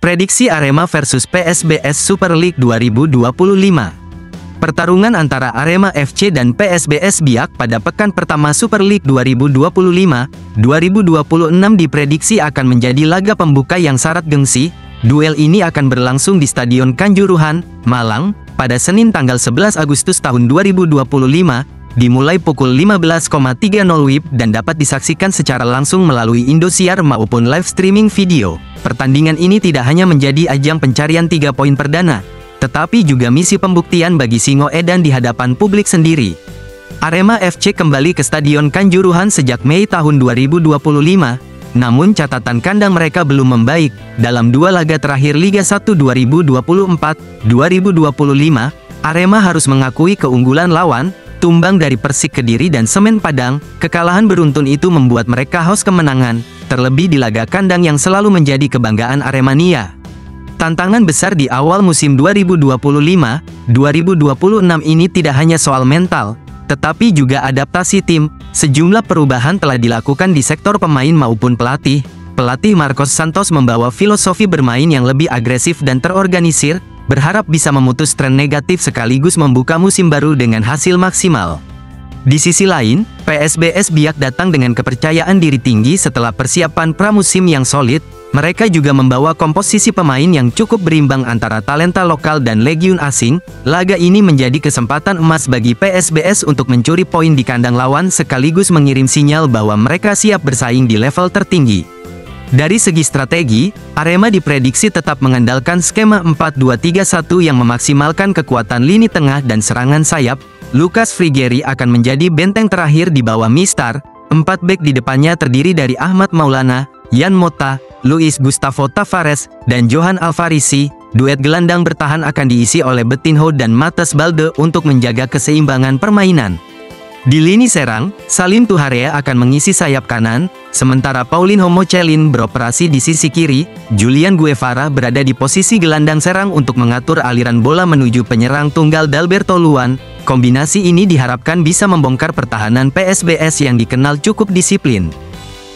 Prediksi Arema versus PSBS Super League 2025. Pertarungan antara Arema FC dan PSBS Biak pada pekan pertama Super League 2025-2026 diprediksi akan menjadi laga pembuka yang syarat gengsi. Duel ini akan berlangsung di Stadion Kanjuruhan, Malang, pada Senin tanggal 11 Agustus tahun 2025, dimulai pukul 15.30 WIB dan dapat disaksikan secara langsung melalui Indosiar maupun live streaming video. Pertandingan ini tidak hanya menjadi ajang pencarian 3 poin perdana, tetapi juga misi pembuktian bagi Singo Edan di hadapan publik sendiri. Arema FC kembali ke Stadion Kanjuruhan sejak Mei tahun 2025, namun catatan kandang mereka belum membaik. Dalam 2 laga terakhir Liga 1 2024-2025, Arema harus mengakui keunggulan lawan, tumbang dari Persik Kediri dan Semen Padang. Kekalahan beruntun itu membuat mereka haus kemenangan, terlebih di laga kandang yang selalu menjadi kebanggaan Aremania. Tantangan besar di awal musim 2025-2026 ini tidak hanya soal mental, tetapi juga adaptasi tim. Sejumlah perubahan telah dilakukan di sektor pemain maupun pelatih. Pelatih Marcos Santos membawa filosofi bermain yang lebih agresif dan terorganisir, berharap bisa memutus tren negatif sekaligus membuka musim baru dengan hasil maksimal. Di sisi lain, PSBS Biak datang dengan kepercayaan diri tinggi setelah persiapan pramusim yang solid. Mereka juga membawa komposisi pemain yang cukup berimbang antara talenta lokal dan legiun asing. Laga ini menjadi kesempatan emas bagi PSBS untuk mencuri poin di kandang lawan sekaligus mengirim sinyal bahwa mereka siap bersaing di level tertinggi. Dari segi strategi, Arema diprediksi tetap mengandalkan skema 4-2-3-1 yang memaksimalkan kekuatan lini tengah dan serangan sayap. Lucas Frigeri akan menjadi benteng terakhir di bawah Mistar. 4 bek di depannya terdiri dari Ahmad Maulana, Yan Mota, Luis Gustavo Tavares, dan Johan Alvarisi. Duet gelandang bertahan akan diisi oleh Betinho dan Matheus Balde untuk menjaga keseimbangan permainan. Di lini serang, Salim Tuharea akan mengisi sayap kanan, sementara Paulinho Mocelin beroperasi di sisi kiri. Julian Guevara berada di posisi gelandang serang untuk mengatur aliran bola menuju penyerang tunggal Dalberto Luan. Kombinasi ini diharapkan bisa membongkar pertahanan PSBS yang dikenal cukup disiplin.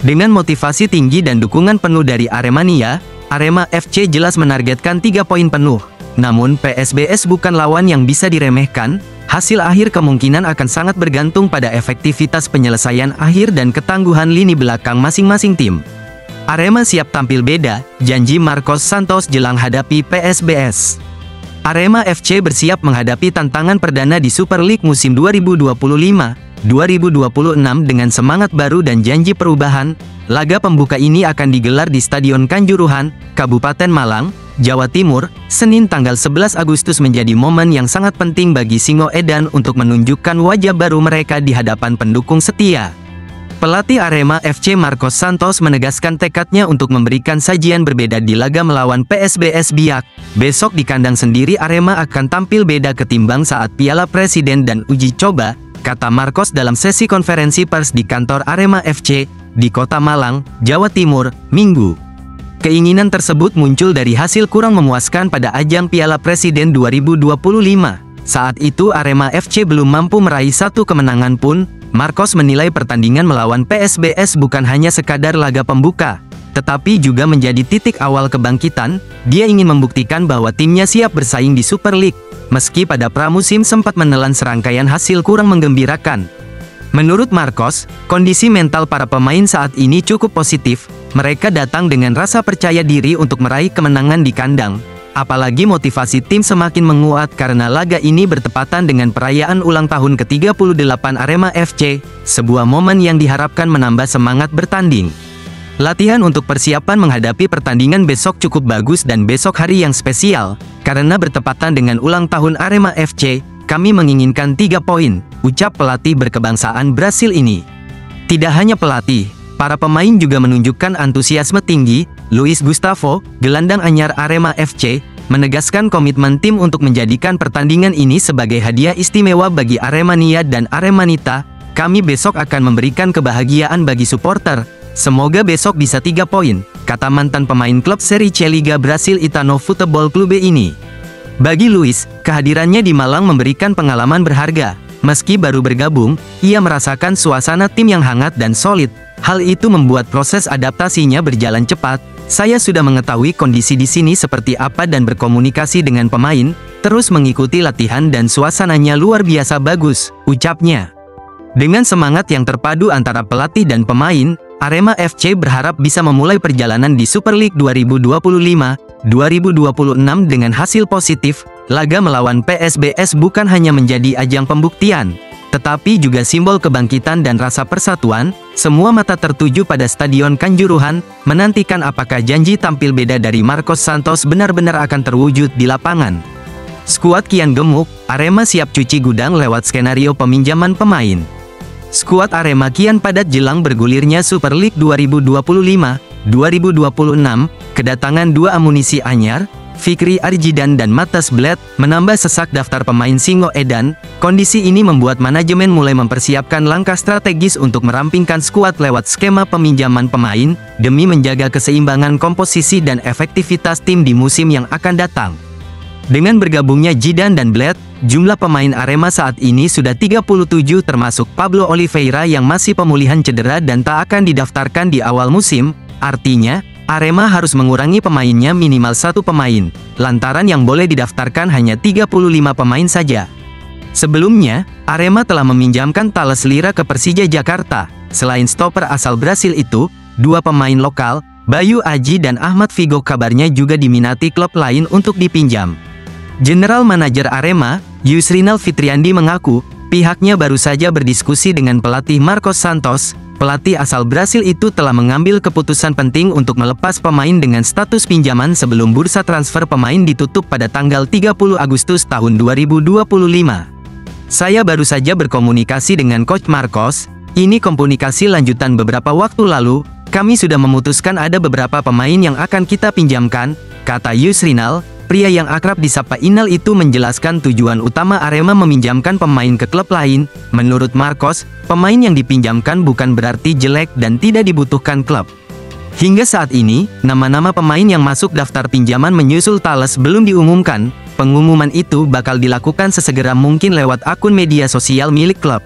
Dengan motivasi tinggi dan dukungan penuh dari Aremania, Arema FC jelas menargetkan 3 poin penuh. Namun PSBS bukan lawan yang bisa diremehkan. Hasil akhir kemungkinan akan sangat bergantung pada efektivitas penyelesaian akhir dan ketangguhan lini belakang masing-masing tim. Arema siap tampil beda, janji Marcos Santos jelang hadapi PSBS. Arema FC bersiap menghadapi tantangan perdana di Super League musim 2025-2026 dengan semangat baru dan janji perubahan. Laga pembuka ini akan digelar di Stadion Kanjuruhan, Kabupaten Malang, Jawa Timur, Senin tanggal 11 Agustus menjadi momen yang sangat penting bagi Singo Edan untuk menunjukkan wajah baru mereka di hadapan pendukung setia. Pelatih Arema FC Marcos Santos menegaskan tekadnya untuk memberikan sajian berbeda di laga melawan PSBS Biak. Besok di kandang sendiri Arema akan tampil beda ketimbang saat Piala Presiden dan uji coba, kata Marcos dalam sesi konferensi pers di kantor Arema FC di Kota Malang, Jawa Timur, Minggu. Keinginan tersebut muncul dari hasil kurang memuaskan pada ajang Piala Presiden 2025. Saat itu Arema FC belum mampu meraih 1 kemenangan pun. Marcos menilai pertandingan melawan PSBS bukan hanya sekadar laga pembuka, tetapi juga menjadi titik awal kebangkitan. Dia ingin membuktikan bahwa timnya siap bersaing di Super League, meski pada pramusim sempat menelan serangkaian hasil kurang menggembirakan. Menurut Marcos, kondisi mental para pemain saat ini cukup positif. Mereka datang dengan rasa percaya diri untuk meraih kemenangan di kandang. Apalagi motivasi tim semakin menguat karena laga ini bertepatan dengan perayaan ulang tahun ke-38 Arema FC, sebuah momen yang diharapkan menambah semangat bertanding. Latihan untuk persiapan menghadapi pertandingan besok cukup bagus dan besok hari yang spesial, karena bertepatan dengan ulang tahun Arema FC, kami menginginkan 3 poin, ucap pelatih berkebangsaan Brasil ini. Tidak hanya pelatih, para pemain juga menunjukkan antusiasme tinggi. Luis Gustavo, gelandang anyar Arema FC, menegaskan komitmen tim untuk menjadikan pertandingan ini sebagai hadiah istimewa bagi Aremania dan Aremanita. Kami besok akan memberikan kebahagiaan bagi supporter. Semoga besok bisa 3 poin, kata mantan pemain klub Serie C Liga Brasil Itano Futebol Clube ini. Bagi Luis, kehadirannya di Malang memberikan pengalaman berharga. Meski baru bergabung, ia merasakan suasana tim yang hangat dan solid. Hal itu membuat proses adaptasinya berjalan cepat. Saya sudah mengetahui kondisi di sini seperti apa dan berkomunikasi dengan pemain, terus mengikuti latihan dan suasananya luar biasa bagus, ucapnya. Dengan semangat yang terpadu antara pelatih dan pemain, Arema FC berharap bisa memulai perjalanan di Super League 2025-2026 dengan hasil positif. Laga melawan PSBS bukan hanya menjadi ajang pembuktian, tetapi juga simbol kebangkitan dan rasa persatuan. Semua mata tertuju pada Stadion Kanjuruhan, menantikan apakah janji tampil beda dari Marcos Santos benar-benar akan terwujud di lapangan. Skuad kian gemuk, Arema siap cuci gudang lewat skenario peminjaman pemain. Skuad Arema kian padat jelang bergulirnya Super League 2025-2026, kedatangan dua amunisi anyar, Fikri Arjidan dan Matas Bled, menambah sesak daftar pemain Singo Edan. Kondisi ini membuat manajemen mulai mempersiapkan langkah strategis untuk merampingkan skuad lewat skema peminjaman pemain, demi menjaga keseimbangan komposisi dan efektivitas tim di musim yang akan datang. Dengan bergabungnya Jidan dan Bled, jumlah pemain Arema saat ini sudah 37 termasuk Pablo Oliveira yang masih pemulihan cedera dan tak akan didaftarkan di awal musim. Artinya, Arema harus mengurangi pemainnya minimal satu pemain, lantaran yang boleh didaftarkan hanya 35 pemain saja. Sebelumnya, Arema telah meminjamkan Thales Lira ke Persija Jakarta. Selain stopper asal Brasil itu, dua pemain lokal, Bayu Aji dan Ahmad Figo kabarnya juga diminati klub lain untuk dipinjam. General Manager Arema, Yusrinal Fitriandi mengaku, pihaknya baru saja berdiskusi dengan pelatih Marcos Santos. Pelatih asal Brasil itu telah mengambil keputusan penting untuk melepas pemain dengan status pinjaman sebelum bursa transfer pemain ditutup pada tanggal 30 Agustus tahun 2025. Saya baru saja berkomunikasi dengan Coach Marcos. Ini komunikasi lanjutan beberapa waktu lalu. Kami sudah memutuskan ada beberapa pemain yang akan kita pinjamkan, kata Yusrinal. Pria yang akrab disapa Inal itu menjelaskan tujuan utama Arema meminjamkan pemain ke klub lain. Menurut Marcos, pemain yang dipinjamkan bukan berarti jelek dan tidak dibutuhkan klub. Hingga saat ini, nama-nama pemain yang masuk daftar pinjaman menyusul Thales belum diumumkan. Pengumuman itu bakal dilakukan sesegera mungkin lewat akun media sosial milik klub.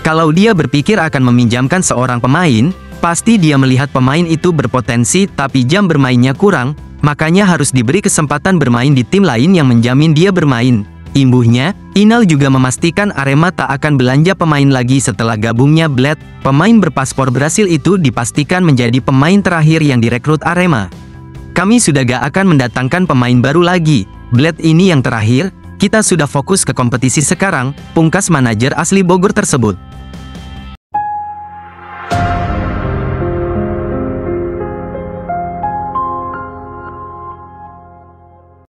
Kalau dia berpikir akan meminjamkan seorang pemain, pasti dia melihat pemain itu berpotensi tapi jam bermainnya kurang. Makanya harus diberi kesempatan bermain di tim lain yang menjamin dia bermain. Imbuhnya, Inal juga memastikan Arema tak akan belanja pemain lagi setelah gabungnya Bled. Pemain berpaspor Brasil itu dipastikan menjadi pemain terakhir yang direkrut Arema. Kami sudah gak akan mendatangkan pemain baru lagi. Bled ini yang terakhir, kita sudah fokus ke kompetisi sekarang, pungkas manajer asli Bogor tersebut.